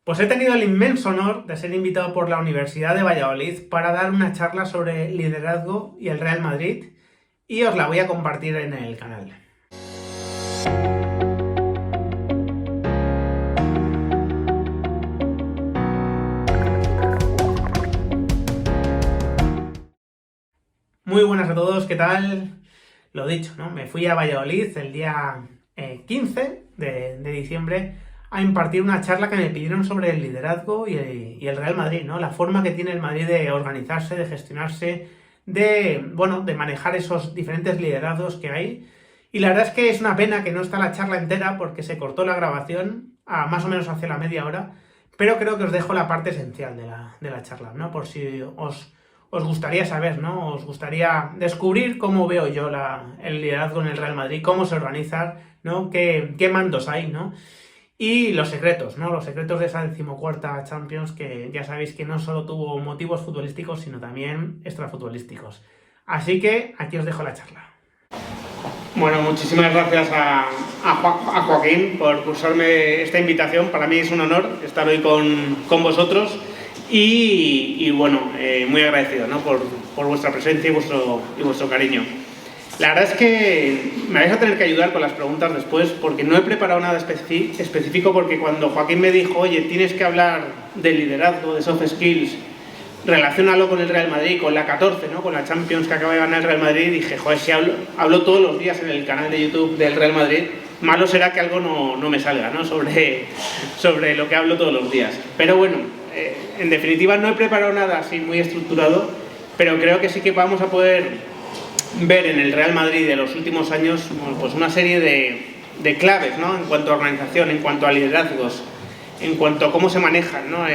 Pues he tenido el inmenso honor de ser invitado por la Universidad de Valladolid para dar una charla sobre liderazgo y el Real Madrid y os la voy a compartir en el canal. Muy buenas a todos, ¿qué tal? Lo dicho, ¿no? Me fui a Valladolid el día 15 de diciembre a impartir una charla que me pidieron sobre el liderazgo y el Real Madrid, ¿no? La forma que tiene el Madrid de organizarse, de gestionarse, de manejar esos diferentes liderazgos que hay. Y la verdad es que es una pena que no está la charla entera porque se cortó la grabación a más o menos hace la media hora, pero creo que os dejo la parte esencial de la charla, ¿no? Por si os gustaría saber, ¿no? Os gustaría descubrir cómo veo yo el liderazgo en el Real Madrid, cómo se organiza, ¿no? ¿Qué mandos hay, ¿no? Y los secretos, ¿no? Los secretos de esa 14ª Champions que ya sabéis que no solo tuvo motivos futbolísticos, sino también extrafutbolísticos. Así que aquí os dejo la charla. Bueno, muchísimas gracias a Joaquín por cursarme esta invitación. Para mí es un honor estar hoy con vosotros y bueno, muy agradecido, ¿no? por vuestra presencia y vuestro cariño. La verdad es que me vais a tener que ayudar con las preguntas después porque no he preparado nada específico porque cuando Joaquín me dijo, oye, tienes que hablar de liderazgo, de soft skills, relaciónalo con el Real Madrid, con la 14, ¿no? Con la Champions que acaba de ganar el Real Madrid, dije, joder, si hablo todos los días en el canal de YouTube del Real Madrid, malo será que algo no me salga, ¿no? sobre lo que hablo todos los días. Pero bueno, en definitiva no he preparado nada así muy estructurado, pero creo que sí que vamos a poder ver en el Real Madrid de los últimos años, bueno, pues una serie de claves, ¿no? En cuanto a organización, en cuanto a liderazgos, en cuanto a cómo se manejan, ¿no?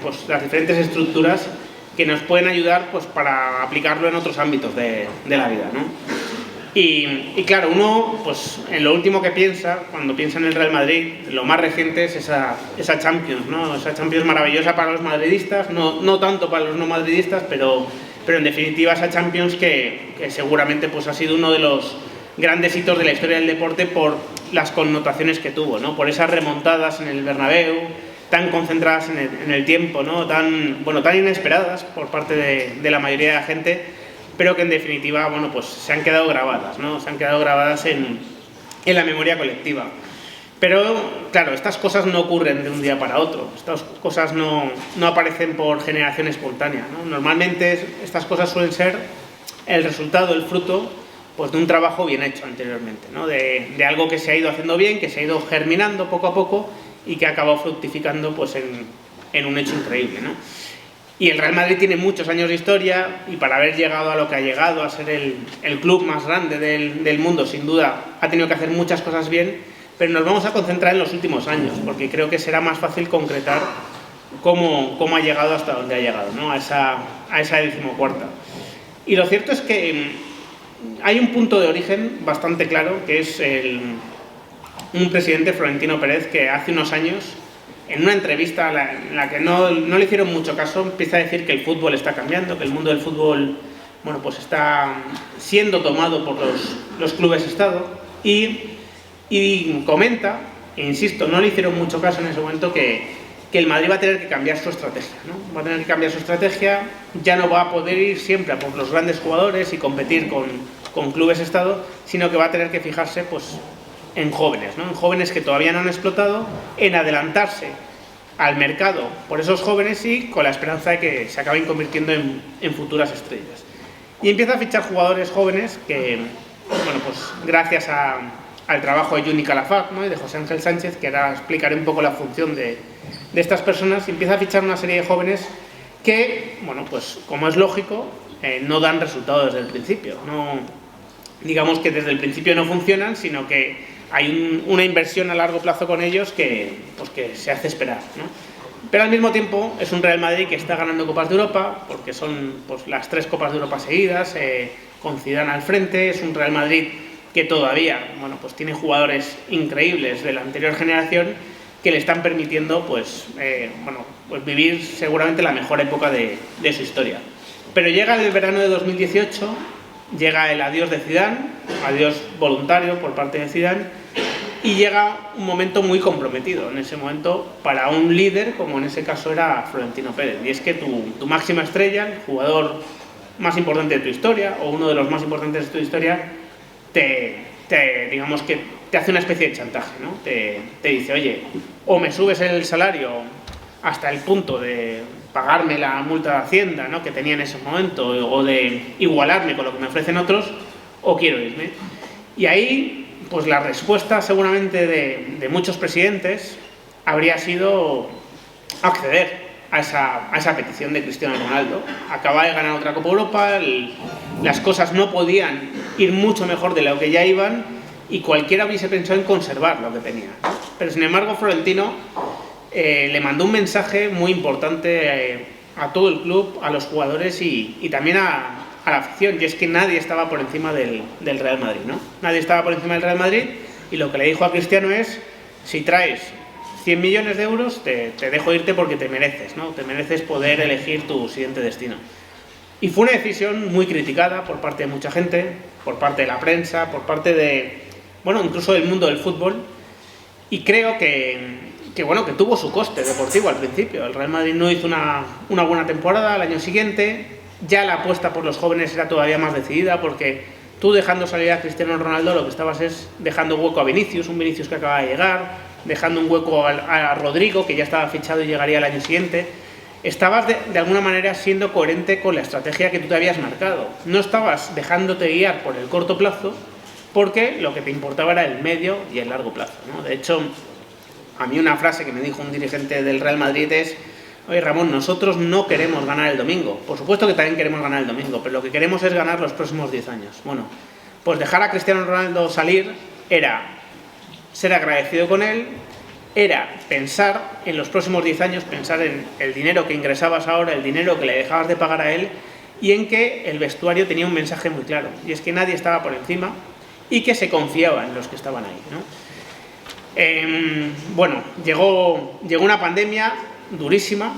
Pues las diferentes estructuras que nos pueden ayudar pues, para aplicarlo en otros ámbitos de la vida, ¿no? Y claro, uno, pues en lo último que piensa, cuando piensa en el Real Madrid, lo más reciente es esa Champions, ¿no? Esa Champions maravillosa para los madridistas, no tanto para los no madridistas, pero en definitiva esa Champions que seguramente pues, ha sido uno de los grandes hitos de la historia del deporte por las connotaciones que tuvo, ¿no? Por esas remontadas en el Bernabéu, tan concentradas en el tiempo, ¿no? tan inesperadas por parte de la mayoría de la gente, pero que en definitiva bueno, pues se han quedado grabadas, ¿no? Se han quedado grabadas en la memoria colectiva. Pero, claro, estas cosas no ocurren de un día para otro, estas cosas no aparecen por generación espontánea, ¿no? Normalmente estas cosas suelen ser el resultado, el fruto, pues de un trabajo bien hecho anteriormente, ¿no? De algo que se ha ido haciendo bien, que se ha ido germinando poco a poco y que ha acabado fructificando pues, en un hecho increíble, ¿no? Y el Real Madrid tiene muchos años de historia y para haber llegado a lo que ha llegado, a ser el club más grande del mundo, sin duda, ha tenido que hacer muchas cosas bien, pero nos vamos a concentrar en los últimos años, porque creo que será más fácil concretar cómo ha llegado hasta donde ha llegado, ¿no? a esa 14ª. Y lo cierto es que hay un punto de origen bastante claro, que es un presidente, Florentino Pérez, que hace unos años, en una entrevista en la que no le hicieron mucho caso, empieza a decir que el fútbol está cambiando, que el mundo del fútbol bueno, pues está siendo tomado por los clubes-estado y comenta, e insisto, no le hicieron mucho caso en ese momento, que el Madrid va a tener que cambiar su estrategia, ¿no? Va a tener que cambiar su estrategia, ya no va a poder ir siempre a por los grandes jugadores y competir con clubes-estado, sino que va a tener que fijarse pues, en jóvenes, ¿no? En jóvenes que todavía no han explotado, en adelantarse al mercado por esos jóvenes y con la esperanza de que se acaben convirtiendo en futuras estrellas. Y empieza a fichar jugadores jóvenes que, bueno, pues gracias al trabajo de Juni Calafat, ¿no? Y de José Ángel Sánchez, que ahora explicaré un poco la función de estas personas, y empieza a fichar una serie de jóvenes que, bueno, pues como es lógico, no dan resultado desde el principio. No, digamos que desde el principio no funcionan, sino que hay una inversión a largo plazo con ellos que se hace esperar, ¿no? Pero al mismo tiempo es un Real Madrid que está ganando Copas de Europa, porque son pues, las 3 Copas de Europa seguidas, con Zidane al frente. Es un Real Madrid que todavía bueno, pues tiene jugadores increíbles de la anterior generación que le están permitiendo pues vivir seguramente la mejor época de su historia. Pero llega el verano de 2018, llega el adiós de Zidane, adiós voluntario por parte de Zidane, y llega un momento muy comprometido, en ese momento, para un líder, como en ese caso era Florentino Pérez. Y es que tu máxima estrella, el jugador más importante de tu historia, o uno de los más importantes de tu historia, digamos que te hace una especie de chantaje, ¿no? Te dice, oye, o me subes el salario hasta el punto de pagarme la multa de Hacienda, ¿no?, que tenía en ese momento, o de igualarme con lo que me ofrecen otros, o quiero irme. Y ahí, pues la respuesta seguramente de muchos presidentes habría sido acceder a esa petición de Cristiano Ronaldo. Acaba de ganar otra Copa Europa, las cosas no podían ir mucho mejor de lo que ya iban y cualquiera hubiese pensado en conservar lo que tenía. Pero sin embargo Florentino le mandó un mensaje muy importante a todo el club, a los jugadores y también a la afición, y es que nadie estaba por encima del Real Madrid, ¿no? Nadie estaba por encima del Real Madrid, y lo que le dijo a Cristiano es: si traes 100 millones de euros, te dejo irte porque te mereces, ¿no? Te mereces poder elegir tu siguiente destino. Y fue una decisión muy criticada por parte de mucha gente, por parte de la prensa, por parte de, bueno, incluso del mundo del fútbol, y creo que tuvo su coste deportivo al principio. El Real Madrid no hizo una buena temporada. Al año siguiente ya la apuesta por los jóvenes era todavía más decidida, porque tú, dejando salir a Cristiano Ronaldo, lo que estabas es dejando hueco a Vinicius, un Vinicius que acaba de llegar, dejando un hueco a Rodrigo, que ya estaba fichado y llegaría el año siguiente. Estabas de alguna manera siendo coherente con la estrategia que tú te habías marcado. No estabas dejándote guiar por el corto plazo, porque lo que te importaba era el medio y el largo plazo, ¿no? De hecho, a mí una frase que me dijo un dirigente del Real Madrid es: oye, Ramón, nosotros no queremos ganar el domingo. Por supuesto que también queremos ganar el domingo, pero lo que queremos es ganar los próximos 10 años. Bueno, pues dejar a Cristiano Ronaldo salir era ser agradecido con él, era pensar en los próximos 10 años, pensar en el dinero que ingresabas ahora, el dinero que le dejabas de pagar a él, y en que el vestuario tenía un mensaje muy claro, y es que nadie estaba por encima y que se confiaba en los que estaban ahí, ¿no? Bueno, llegó una pandemia durísima,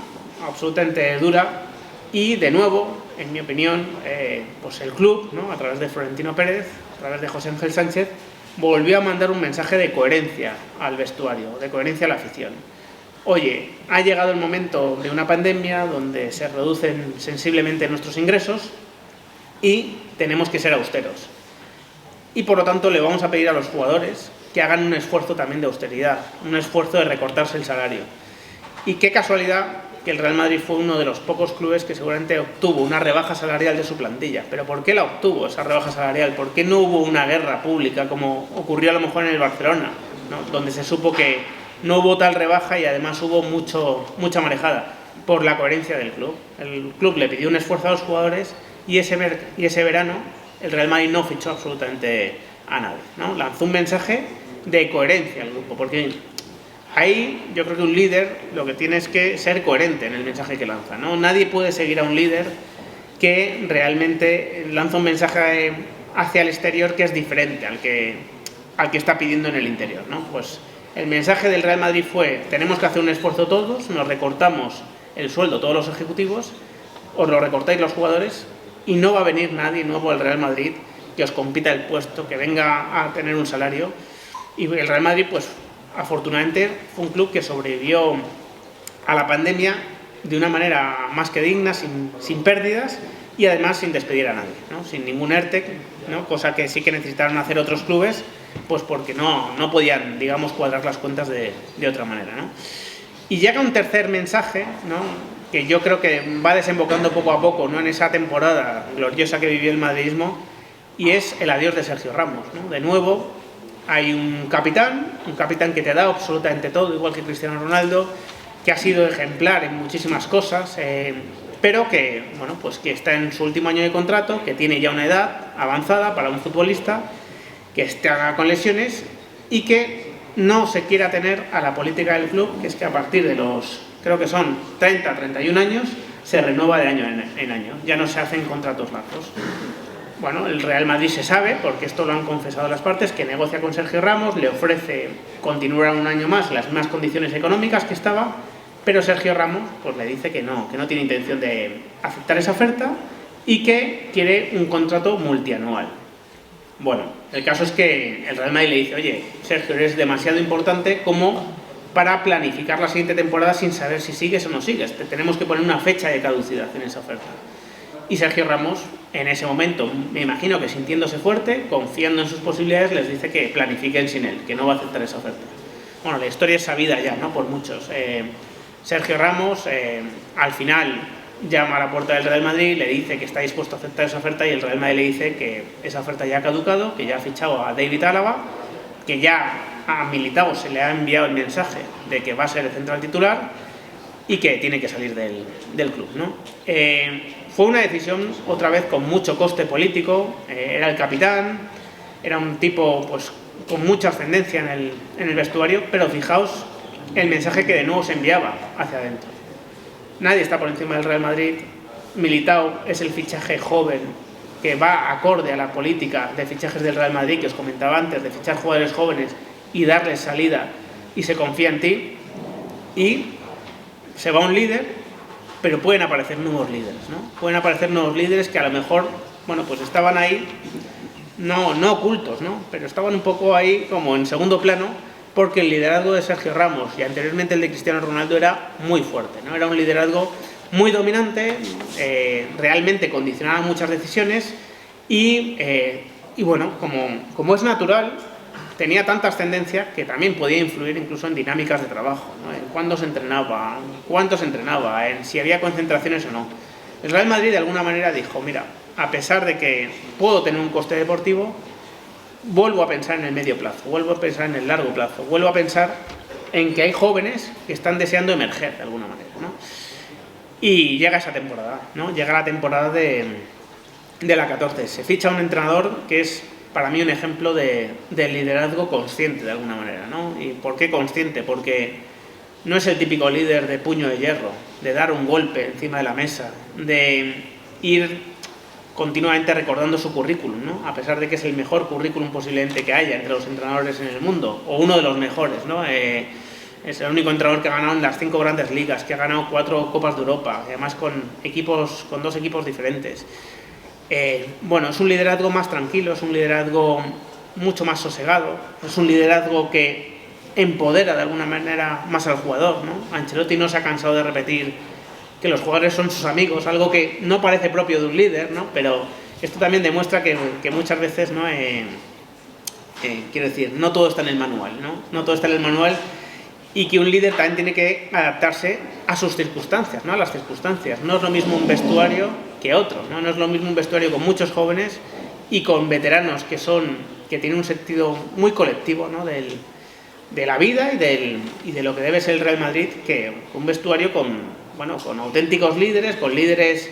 absolutamente dura, y de nuevo, en mi opinión, pues el club, ¿no?, a través de Florentino Pérez, a través de José Ángel Sánchez, volvió a mandar un mensaje de coherencia al vestuario, de coherencia a la afición. Oye, ha llegado el momento de una pandemia donde se reducen sensiblemente nuestros ingresos y tenemos que ser austeros. Y por lo tanto le vamos a pedir a los jugadores que hagan un esfuerzo también de austeridad, un esfuerzo de recortarse el salario. Y qué casualidad que el Real Madrid fue uno de los pocos clubes que seguramente obtuvo una rebaja salarial de su plantilla. ¿Pero por qué la obtuvo, esa rebaja salarial? ¿Por qué no hubo una guerra pública como ocurrió a lo mejor en el Barcelona, ¿no?, donde se supo que no hubo tal rebaja y además hubo mucha marejada? Por la coherencia del club. El club le pidió un esfuerzo a los jugadores y ese verano el Real Madrid no fichó absolutamente a nadie, ¿no? Lanzó un mensaje de coherencia al grupo, porque ahí yo creo que un líder lo que tiene es que ser coherente en el mensaje que lanza, ¿no? Nadie puede seguir a un líder que realmente lanza un mensaje hacia el exterior que es diferente al que está pidiendo en el interior, ¿no? Pues el mensaje del Real Madrid fue: tenemos que hacer un esfuerzo todos, nos recortamos el sueldo todos los ejecutivos, os lo recortáis los jugadores y no va a venir nadie nuevo al Real Madrid que os compita el puesto, que venga a tener un salario. Y el Real Madrid, pues afortunadamente, fue un club que sobrevivió a la pandemia de una manera más que digna, sin pérdidas y además sin despedir a nadie, ¿no?, sin ningún ERTE, ¿no?, cosa que sí que necesitaron hacer otros clubes, pues porque no podían, digamos, cuadrar las cuentas de otra manera, ¿no? Y llega un tercer mensaje, ¿no?, que yo creo que va desembocando poco a poco, ¿no?, en esa temporada gloriosa que vivió el madridismo, y es el adiós de Sergio Ramos, ¿no? De nuevo hay un capitán que te da absolutamente todo, igual que Cristiano Ronaldo, que ha sido ejemplar en muchísimas cosas, pero que, bueno, pues que está en su último año de contrato, que tiene ya una edad avanzada para un futbolista, que está con lesiones y que no se quiere atener a la política del club, que es que a partir de los, creo que son 30, 31 años, se renueva de año en año, ya no se hacen contratos largos. Bueno, el Real Madrid se sabe, porque esto lo han confesado las partes, que negocia con Sergio Ramos, le ofrece continuar un año más en las mismas condiciones económicas que estaba, pero Sergio Ramos pues le dice que no tiene intención de aceptar esa oferta y que quiere un contrato multianual. Bueno, el caso es que el Real Madrid le dice, oye, Sergio, eres demasiado importante como para planificar la siguiente temporada sin saber si sigues o no sigues. Tenemos que poner una fecha de caducidad en esa oferta. Y Sergio Ramos, en ese momento, me imagino que sintiéndose fuerte, confiando en sus posibilidades, les dice que planifiquen sin él, que no va a aceptar esa oferta. Bueno, la historia es sabida ya, ¿no? Por muchos. Sergio Ramos, al final, llama a la puerta del Real Madrid, le dice que está dispuesto a aceptar esa oferta y el Real Madrid le dice que esa oferta ya ha caducado, que ya ha fichado a David Álava, que ya a Militao se le ha enviado el mensaje de que va a ser el central titular y que tiene que salir del club, ¿no? Fue una decisión, otra vez, con mucho coste político. Era el capitán, era un tipo pues con mucha ascendencia en el vestuario, pero fijaos el mensaje que de nuevo se enviaba hacia adentro. Nadie está por encima del Real Madrid. Militao es el fichaje joven que va acorde a la política de fichajes del Real Madrid que os comentaba antes, de fichar jugadores jóvenes y darles salida, y se confía en ti. Y se va un líder, pero pueden aparecer nuevos líderes, ¿no? Pueden aparecer nuevos líderes que a lo mejor, bueno, pues estaban ahí, no ocultos, ¿no? Pero estaban un poco ahí como en segundo plano, porque el liderazgo de Sergio Ramos y anteriormente el de Cristiano Ronaldo era muy fuerte, ¿no? Era un liderazgo muy dominante, realmente condicionaba muchas decisiones y bueno, como es natural, tenía tanta ascendencia que también podía influir incluso en dinámicas de trabajo, ¿no? En cuándo se entrenaba, en cuánto se entrenaba, en si había concentraciones o no. El Real Madrid de alguna manera dijo, mira, a pesar de que puedo tener un coste deportivo, vuelvo a pensar en el medio plazo, vuelvo a pensar en el largo plazo, vuelvo a pensar en que hay jóvenes que están deseando emerger de alguna manera, ¿no? Y llega esa temporada, ¿no? Llega la temporada de la 14. Se ficha un entrenador que es para mí un ejemplo de liderazgo consciente de alguna manera, ¿no? ¿Y por qué consciente? Porque no es el típico líder de puño de hierro, de dar un golpe encima de la mesa, de ir continuamente recordando su currículum, ¿no? A pesar de que es el mejor currículum posiblemente que haya entre los entrenadores en el mundo, o uno de los mejores, ¿no? Es el único entrenador que ha ganado en las 5 grandes ligas, que ha ganado 4 Copas de Europa, además con 2 equipos diferentes. Bueno, es un liderazgo más tranquilo, es un liderazgo mucho más sosegado, es un liderazgo que empodera de alguna manera más al jugador, ¿no? Ancelotti no se ha cansado de repetir que los jugadores son sus amigos, algo que no parece propio de un líder, ¿no? Pero esto también demuestra que muchas veces, ¿no? Quiero decir, no todo está en el manual, ¿no? No todo está en el manual, y que un líder también tiene que adaptarse a sus circunstancias, ¿no? A las circunstancias. No es lo mismo un vestuario que otro, ¿no? No es lo mismo un vestuario con muchos jóvenes y con veteranos que tienen un sentido muy colectivo, ¿no? De la vida y de lo que debe ser el Real Madrid, que un vestuario con auténticos líderes, con líderes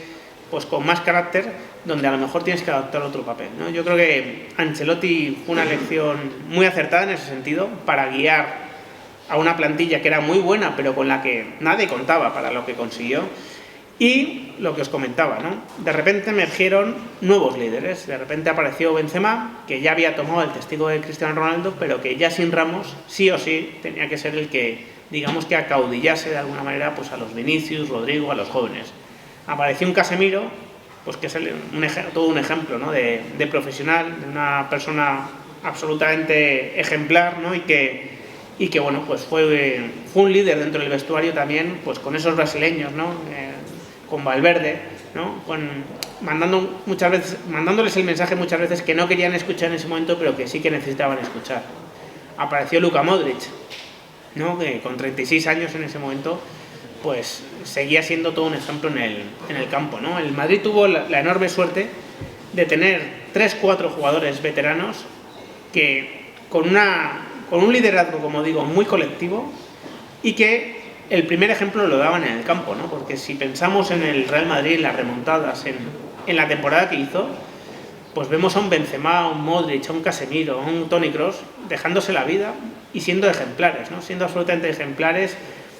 pues con más carácter, donde a lo mejor tienes que adaptar otro papel, ¿no? Yo creo que Ancelotti fue una elección muy acertada en ese sentido, para guiar a una plantilla que era muy buena, pero con la que nadie contaba para lo que consiguió. Y lo que os comentaba, ¿no? De repente emergieron nuevos líderes. De repente apareció Benzema, que ya había tomado el testigo de Cristiano Ronaldo, pero que ya sin Ramos, sí o sí, tenía que ser el que, digamos, que acaudillase de alguna manera pues a los Vinicius, Rodrigo, a los jóvenes. Apareció un Casemiro, pues que es todo un ejemplo, ¿no? de profesional, de una persona absolutamente ejemplar, ¿no? Y que bueno, pues fue un líder dentro del vestuario también, pues con esos brasileños, ¿no? Con Valverde, ¿no? Mandándoles el mensaje muchas veces que no querían escuchar en ese momento, pero que sí que necesitaban escuchar. Apareció Luka Modric, ¿no? Que con 36 años en ese momento, pues seguía siendo todo un ejemplo en el campo, ¿no? El Madrid tuvo la enorme suerte de tener 3-4 jugadores veteranos que con un liderazgo, como digo, muy colectivo, y que el primer ejemplo lo daban en el campo, ¿no? Porque si pensamos en el Real Madrid, en las remontadas, en la temporada que hizo, pues vemos a un Benzema, a un Modric, a un Casemiro, a un Toni Kroos dejándose la vida y siendo ejemplares, ¿no? Siendo absolutamente ejemplares,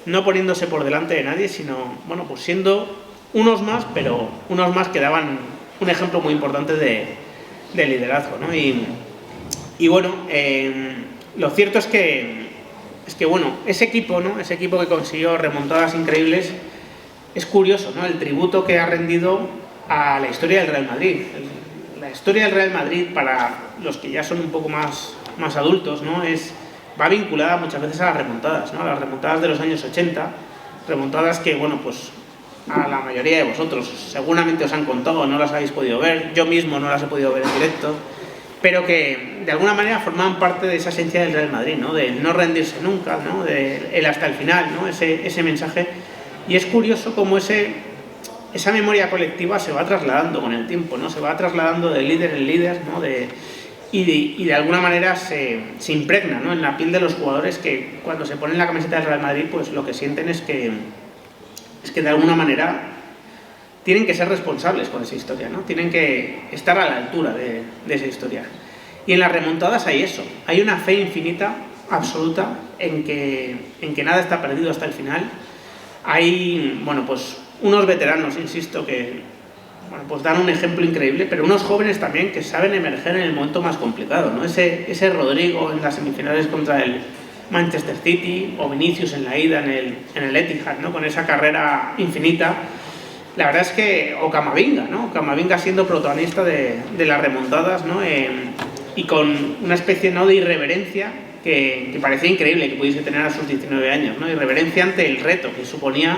no poniéndose por delante de nadie, sino, bueno, pues siendo unos más, pero unos más que daban un ejemplo muy importante de liderazgo, ¿no? Y bueno, lo cierto es que bueno, ese equipo, ¿no? Ese equipo que consiguió remontadas increíbles, es curioso, ¿no? El tributo que ha rendido a la historia del Real Madrid. La historia del Real Madrid, para los que ya son un poco más adultos, ¿no? Va vinculada muchas veces a las remontadas, ¿no? A las remontadas de los años 80, remontadas que, bueno, pues a la mayoría de vosotros seguramente os han contado, no las habéis podido ver, yo mismo no las he podido ver en directo, pero que de alguna manera formaban parte de esa esencia del Real Madrid, ¿no? De no rendirse nunca, ¿no? De el hasta el final, ¿no? Ese mensaje. Y es curioso cómo esa memoria colectiva se va trasladando con el tiempo, ¿no? Se va trasladando de líder en líder, ¿no? Y de alguna manera se impregna, ¿no? En la piel de los jugadores, que cuando se ponen la camiseta del Real Madrid, pues lo que sienten es que de alguna manera tienen que ser responsables con esa historia, ¿no? Tienen que estar a la altura de esa historia. Y en las remontadas hay eso, hay una fe infinita, absoluta, en que nada está perdido hasta el final. Hay, bueno, pues unos veteranos, insisto, que, bueno, pues dan un ejemplo increíble, pero unos jóvenes también que saben emerger en el momento más complicado, ¿no? Ese Rodrigo en las semifinales contra el Manchester City, o Vinicius en la ida en el Etihad, ¿no? Con esa carrera infinita. La verdad es que, o Camavinga, ¿no? Camavinga siendo protagonista de las remontadas, ¿no? Y con una especie, ¿no?, de irreverencia que parecía increíble que pudiese tener a sus 19 años, ¿no? Irreverencia ante el reto que suponía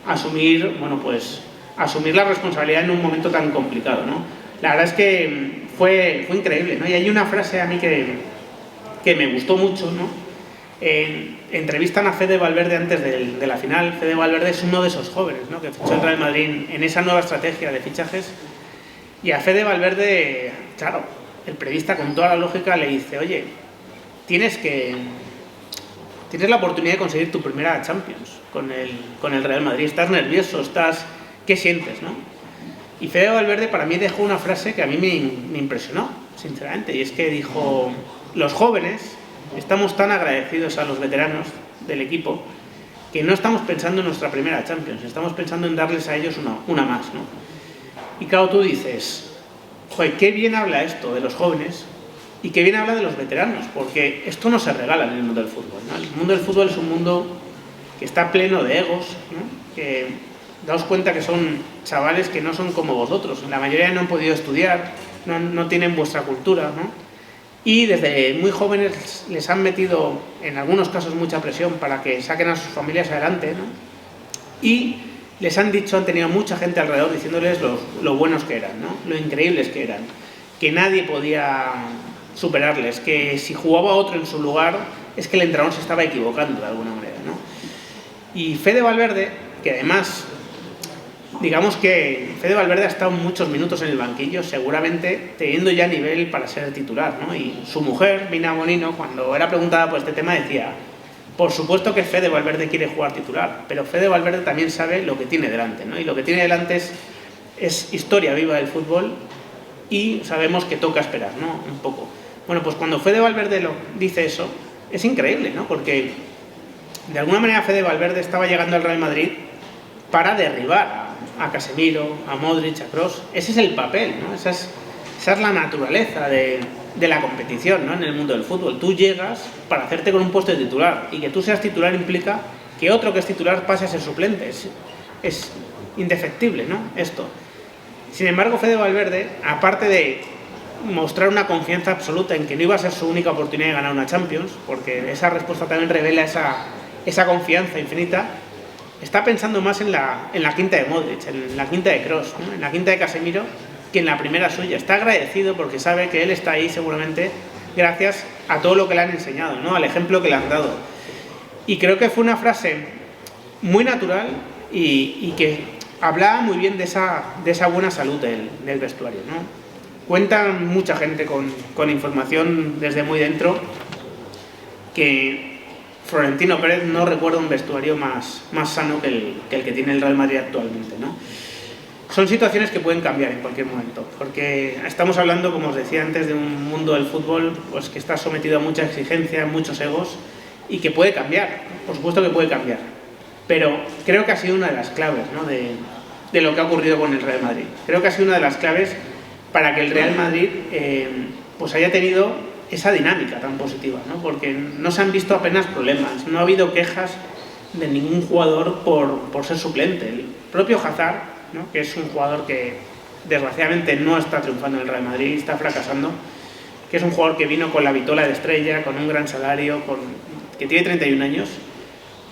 asumir, bueno, pues asumir la responsabilidad en un momento tan complicado, ¿no? La verdad es que fue increíble, ¿no? Y hay una frase a mí que me gustó mucho, ¿no? Entrevistan a Fede Valverde antes de la final. Fede Valverde es uno de esos jóvenes, ¿no?, que fichó el Real Madrid en esa nueva estrategia de fichajes, y a Fede Valverde, claro, el periodista con toda la lógica le dice: oye, tienes la oportunidad de conseguir tu primera Champions con el Real Madrid, estás nervioso, ¿qué sientes, no? Y Fede Valverde para mí dejó una frase que a mí me impresionó, sinceramente, y es que dijo: los jóvenes estamos tan agradecidos a los veteranos del equipo que no estamos pensando en nuestra primera Champions, estamos pensando en darles a ellos una más, ¿no? Y claro, tú dices: joder, qué bien habla esto de los jóvenes y qué bien habla de los veteranos, porque esto no se regala en el mundo del fútbol, ¿no? El mundo del fútbol es un mundo que está pleno de egos, ¿no? Que daos cuenta que son chavales que no son como vosotros, la mayoría no han podido estudiar, no tienen vuestra cultura, ¿no? Y desde muy jóvenes les han metido, en algunos casos, mucha presión para que saquen a sus familias adelante, ¿no? Y les han tenido mucha gente alrededor diciéndoles lo buenos que eran, ¿no? Lo increíbles que eran, que nadie podía superarles, que si jugaba otro en su lugar es que el entrenador se estaba equivocando de alguna manera, ¿no? Y Fede Valverde, que además, digamos que Fede Valverde ha estado muchos minutos en el banquillo, seguramente teniendo ya nivel para ser titular, ¿no? Y su mujer, Mina Bonino, cuando era preguntada por este tema, decía: por supuesto que Fede Valverde quiere jugar titular, pero Fede Valverde también sabe lo que tiene delante, ¿no? Y lo que tiene delante es historia viva del fútbol, y sabemos que toca esperar, ¿no? Un poco. Bueno, pues cuando Fede Valverde dice eso, es increíble, ¿no? Porque de alguna manera Fede Valverde estaba llegando al Real Madrid para derribar a Casemiro, a Modric, a Kroos. Ese es el papel, ¿no? Esa es la naturaleza de la competición, ¿no?, en el mundo del fútbol. Tú llegas para hacerte con un puesto de titular, y que tú seas titular implica que otro que es titular pase a ser suplente. Es indefectible, ¿no?, esto. Sin embargo, Fede Valverde, aparte de mostrar una confianza absoluta en que no iba a ser su única oportunidad de ganar una Champions, porque esa respuesta también revela esa confianza infinita, está pensando más en la quinta de Modric, en la quinta de Kroos, ¿no?, en la quinta de Casemiro, que en la primera suya. Está agradecido porque sabe que él está ahí seguramente gracias a todo lo que le han enseñado, ¿no?, al ejemplo que le han dado. Y creo que fue una frase muy natural y que hablaba muy bien de esa buena salud del vestuario, ¿no? Cuentan mucha gente con información desde muy dentro que Florentino Pérez no recuerda un vestuario más sano que el que tiene el Real Madrid actualmente, ¿no? Son situaciones que pueden cambiar en cualquier momento, porque estamos hablando, como os decía antes, de un mundo del fútbol pues que está sometido a mucha exigencia, muchos egos, y que puede cambiar, por supuesto que puede cambiar. Pero creo que ha sido una de las claves, ¿no?, de lo que ha ocurrido con el Real Madrid. Creo que ha sido una de las claves para que el Real Madrid pues haya tenido esa dinámica tan positiva, ¿no? Porque no se han visto apenas problemas, no ha habido quejas de ningún jugador por ser suplente. El propio Hazard, ¿no?, que es un jugador que desgraciadamente no está triunfando en el Real Madrid, está fracasando, que es un jugador que vino con la vitola de estrella, con un gran salario, que tiene 31 años.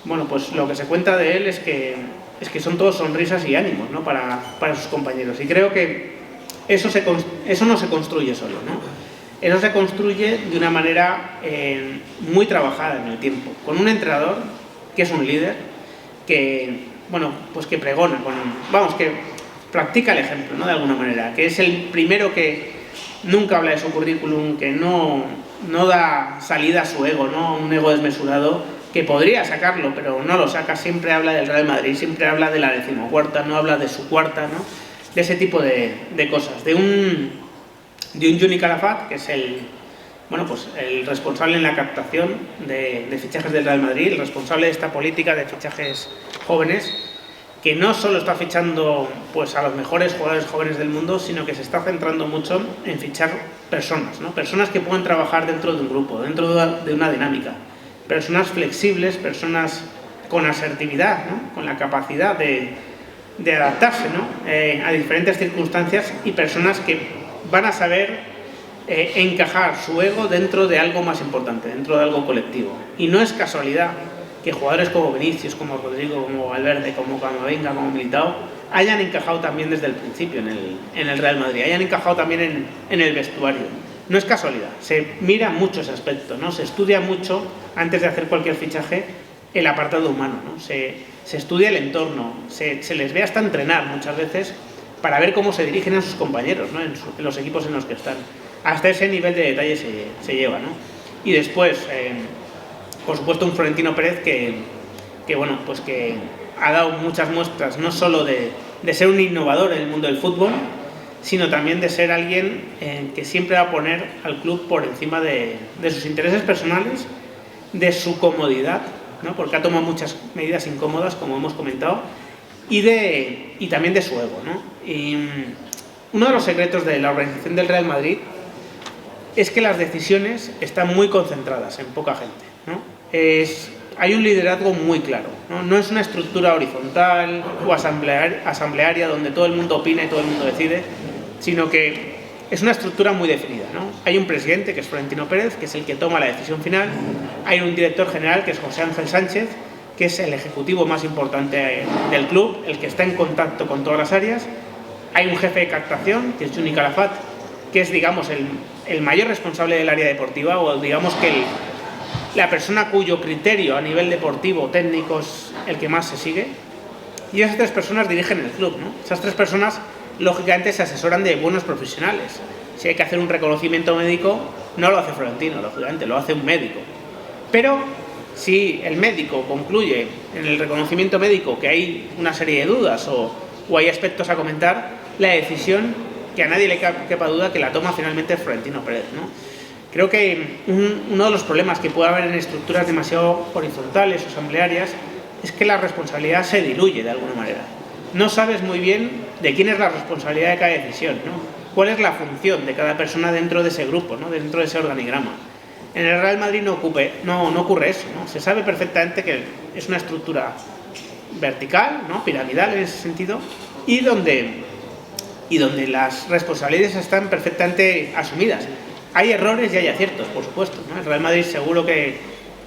Bueno, pues lo que se cuenta de él es que son todos sonrisas y ánimos, ¿no? para sus compañeros. Y creo que eso no se construye solo, ¿no? Eso se construye de una manera muy trabajada en el tiempo, con un entrenador que es un líder, que, bueno, pues que pregona, que practica el ejemplo, ¿no? De alguna manera, que es el primero que nunca habla de su currículum, que no da salida a su ego, ¿no? Un ego desmesurado, que podría sacarlo, pero no lo saca. Siempre habla del Real Madrid, siempre habla de la 14ª, no habla de su cuarta, ¿no? De ese tipo de cosas. De un Juni Calafat, que es el responsable en la captación de fichajes del Real Madrid, el responsable de esta política de fichajes jóvenes, que no solo está fichando pues a los mejores jugadores jóvenes del mundo, sino que se está centrando mucho en fichar personas, ¿no? Personas que puedan trabajar dentro de un grupo, dentro de una dinámica, personas flexibles, personas con asertividad, ¿no? Con la capacidad de adaptarse, ¿no? A diferentes circunstancias, y personas que van a saber encajar su ego dentro de algo más importante, dentro de algo colectivo. Y no es casualidad que jugadores como Vinicius, como Rodrigo, como Valverde, como Camavinga, como Militao, hayan encajado también desde el principio en el Real Madrid, hayan encajado también en el vestuario. No es casualidad, se mira mucho ese aspecto, ¿no? Se estudia mucho, antes de hacer cualquier fichaje, el apartado humano, ¿no? Se estudia el entorno, se les ve hasta entrenar muchas veces para ver cómo se dirigen a sus compañeros, ¿no? En los equipos en los que están. Hasta ese nivel de detalle se lleva, ¿no? Y después, por supuesto, un Florentino Pérez que ha dado muchas muestras, no solo de ser un innovador en el mundo del fútbol, sino también de ser alguien que siempre va a poner al club por encima de sus intereses personales, de su comodidad, ¿no? Porque ha tomado muchas medidas incómodas, como hemos comentado, y también de su ego, ¿no? Y uno de los secretos de la organización del Real Madrid es que las decisiones están muy concentradas en poca gente, ¿no? Hay un liderazgo muy claro, ¿no? No es una estructura horizontal o asamblearia donde todo el mundo opina y todo el mundo decide, sino que es una estructura muy definida, ¿no? Hay un presidente, que es Florentino Pérez, que es el que toma la decisión final. Hay un director general, que es José Ángel Sánchez, que es el ejecutivo más importante del club, el que está en contacto con todas las áreas. Hay un jefe de captación, que es Juni Calafat, que es, digamos, el mayor responsable del área deportiva, o digamos que la persona cuyo criterio a nivel deportivo, técnico, es el que más se sigue. Y esas tres personas dirigen el club, ¿no? Esas tres personas, lógicamente, se asesoran de buenos profesionales. Si hay que hacer un reconocimiento médico, no lo hace Florentino, lógicamente, lo hace un médico. Pero si el médico concluye en el reconocimiento médico que hay una serie de dudas o hay aspectos a comentar, la decisión, que a nadie le quepa duda, que la toma finalmente Florentino Pérez, ¿no? Creo que uno de los problemas que puede haber en estructuras demasiado horizontales o asamblearias es que la responsabilidad se diluye de alguna manera. No sabes muy bien de quién es la responsabilidad de cada decisión, ¿no? Cuál es la función de cada persona dentro de ese grupo, ¿no? Dentro de ese organigrama. En el Real Madrid no ocurre eso, ¿no? Se sabe perfectamente que es una estructura vertical, ¿no? Piramidal en ese sentido, y donde las responsabilidades están perfectamente asumidas. Hay errores y hay aciertos, por supuesto, ¿no? El Real Madrid seguro que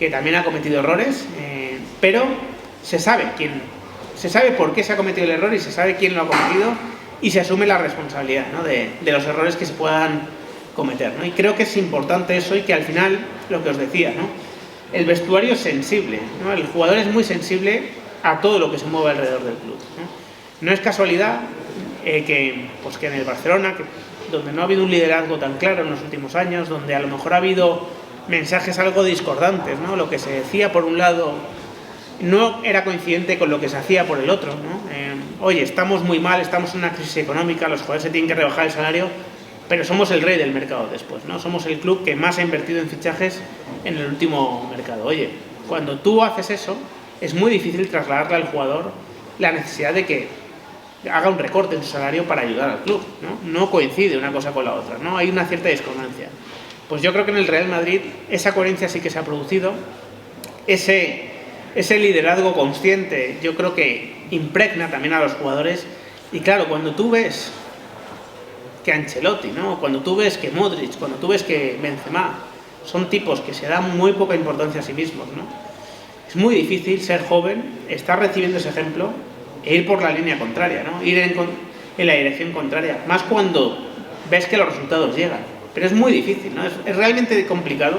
también ha cometido errores, pero se sabe por qué se ha cometido el error y se sabe quién lo ha cometido, y se asume la responsabilidad, ¿no? de los errores que se puedan cometer, ¿no? Y creo que es importante eso, y que al final, lo que os decía, ¿no? El vestuario es sensible, ¿no? El jugador es muy sensible a todo lo que se mueve alrededor del club, ¿no? No es casualidad que en el Barcelona, donde no ha habido un liderazgo tan claro en los últimos años, donde a lo mejor ha habido mensajes algo discordantes, ¿no? Lo que se decía por un lado no era coincidente con lo que se hacía por el otro, ¿no? Oye, estamos muy mal, estamos en una crisis económica, los jugadores se tienen que rebajar el salario, pero somos el rey del mercado después, ¿no? Somos el club que más ha invertido en fichajes en el último mercado. Oye, cuando tú haces eso, es muy difícil trasladarle al jugador la necesidad de que haga un recorte en su salario para ayudar al club, ¿no? No coincide una cosa con la otra, ¿no? Hay una cierta discordancia. Pues yo creo que en el Real Madrid esa coherencia sí que se ha producido, ese liderazgo consciente yo creo que impregna también a los jugadores. Y claro, cuando tú ves que Ancelotti, ¿no? Cuando tú ves que Modric, cuando tú ves que Benzema, son tipos que se dan muy poca importancia a sí mismos, ¿no? Es muy difícil ser joven, estar recibiendo ese ejemplo e ir por la línea contraria, ¿no? Ir en la dirección contraria, más cuando ves que los resultados llegan. Pero es muy difícil, ¿no? Es realmente complicado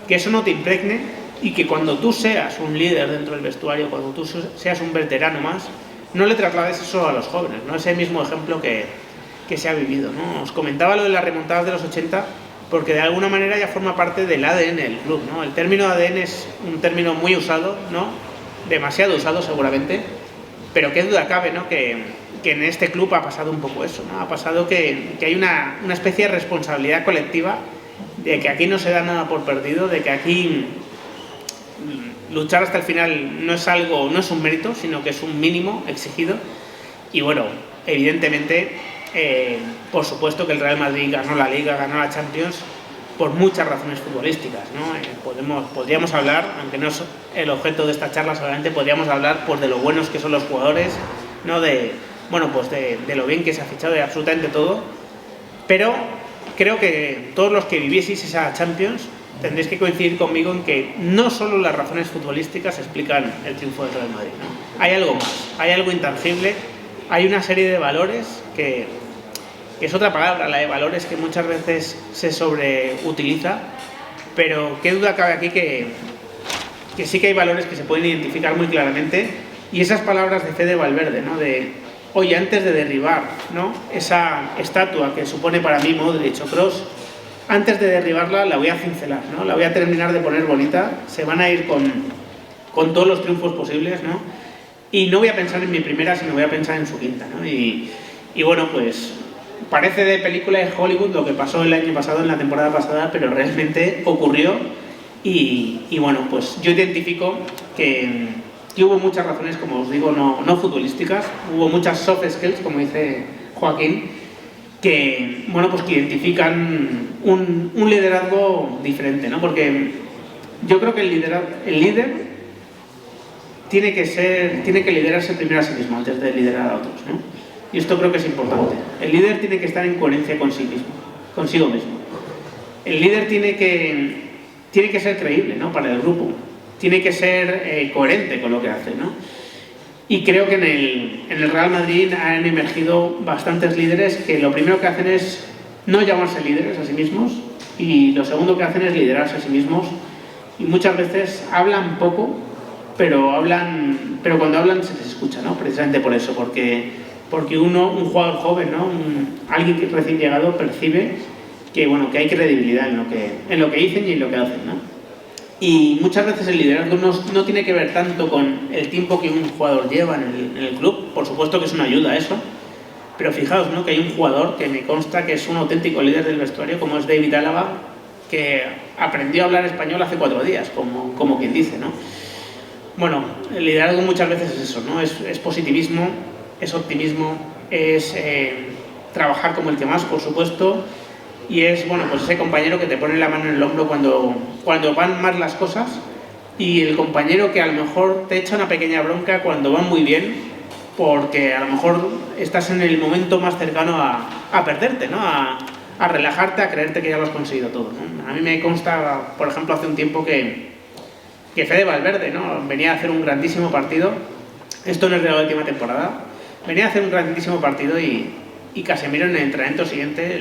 que eso no te impregne y que cuando tú seas un líder dentro del vestuario, cuando tú seas un veterano más, no le traslades eso a los jóvenes, ¿no? Ese mismo ejemplo que se ha vivido, ¿no? Os comentaba lo de las remontadas de los 80 porque de alguna manera ya forma parte del ADN del club, ¿no? El término ADN es un término muy usado, ¿no? Demasiado usado seguramente, pero qué duda cabe, ¿no? Que en este club ha pasado un poco eso, ¿no? Ha pasado que hay una especie de responsabilidad colectiva de que aquí no se da nada por perdido, de que aquí luchar hasta el final no es un mérito, sino que es un mínimo exigido. Y bueno, evidentemente, por supuesto que el Real Madrid ganó la Liga, ganó la Champions por muchas razones futbolísticas, ¿no? Podríamos hablar, aunque no es el objeto de esta charla solamente, podríamos hablar pues, de lo buenos que son los jugadores, ¿no? De lo bien que se ha fichado, de absolutamente todo, pero creo que todos los que vivieseis esa Champions tendréis que coincidir conmigo en que no solo las razones futbolísticas explican el triunfo del Real Madrid, ¿no? Hay algo más, hay algo intangible, hay una serie de valores que es otra palabra, la de valores, que muchas veces se sobreutiliza, pero qué duda cabe aquí que sí que hay valores que se pueden identificar muy claramente, y esas palabras de Fede Valverde, ¿no? De, oye, antes de derribar, ¿no? Esa estatua que supone para mí Modric o Kroos, antes de derribarla la voy a cincelar, ¿no? La voy a terminar de poner bonita, se van a ir con todos los triunfos posibles, ¿no? Y no voy a pensar en mi primera, sino voy a pensar en su quinta, ¿no? Y bueno, pues parece de película de Hollywood lo que pasó el año pasado, en la temporada pasada, pero realmente ocurrió. Y bueno, pues yo identifico que hubo muchas razones, como os digo, no futbolísticas, hubo muchas soft skills, como dice Joaquín, que, bueno, pues que identifican un liderazgo diferente, ¿no? Porque yo creo que el líder tiene que liderarse primero a sí mismo antes de liderar a otros, ¿no? Y esto creo que es importante. El líder tiene que estar en coherencia consigo mismo. El líder tiene que ser creíble, ¿no? Para el grupo. Tiene que ser coherente con lo que hace, ¿no? Y creo que en el Real Madrid han emergido bastantes líderes que lo primero que hacen es no llamarse líderes a sí mismos, y lo segundo que hacen es liderarse a sí mismos, y muchas veces hablan poco, pero cuando hablan se les escucha, ¿no? Precisamente por eso, porque un jugador joven, ¿no? Alguien que recién llegado percibe que, bueno, que hay credibilidad en lo que dicen y en lo que hacen, ¿no? Y muchas veces el liderazgo no tiene que ver tanto con el tiempo que un jugador lleva en el club, por supuesto que es una ayuda a eso, pero fijaos, ¿no? Que hay un jugador que me consta que es un auténtico líder del vestuario, como es David Álava, que aprendió a hablar español hace 4 días, como quien dice, ¿no? Bueno, el liderazgo muchas veces es eso, ¿no? Es positivismo, es optimismo, es trabajar como el que más, por supuesto, y es, bueno, pues ese compañero que te pone la mano en el hombro cuando van mal las cosas, y el compañero que a lo mejor te echa una pequeña bronca cuando van muy bien, porque a lo mejor estás en el momento más cercano a perderte, ¿no? A relajarte, a creerte que ya lo has conseguido todo, ¿no? A mí me consta, por ejemplo, hace un tiempo que Fede Valverde, ¿no? Venía a hacer un grandísimo partido, esto no es de la última temporada, venía a hacer un grandísimo partido y Casemiro en el entrenamiento siguiente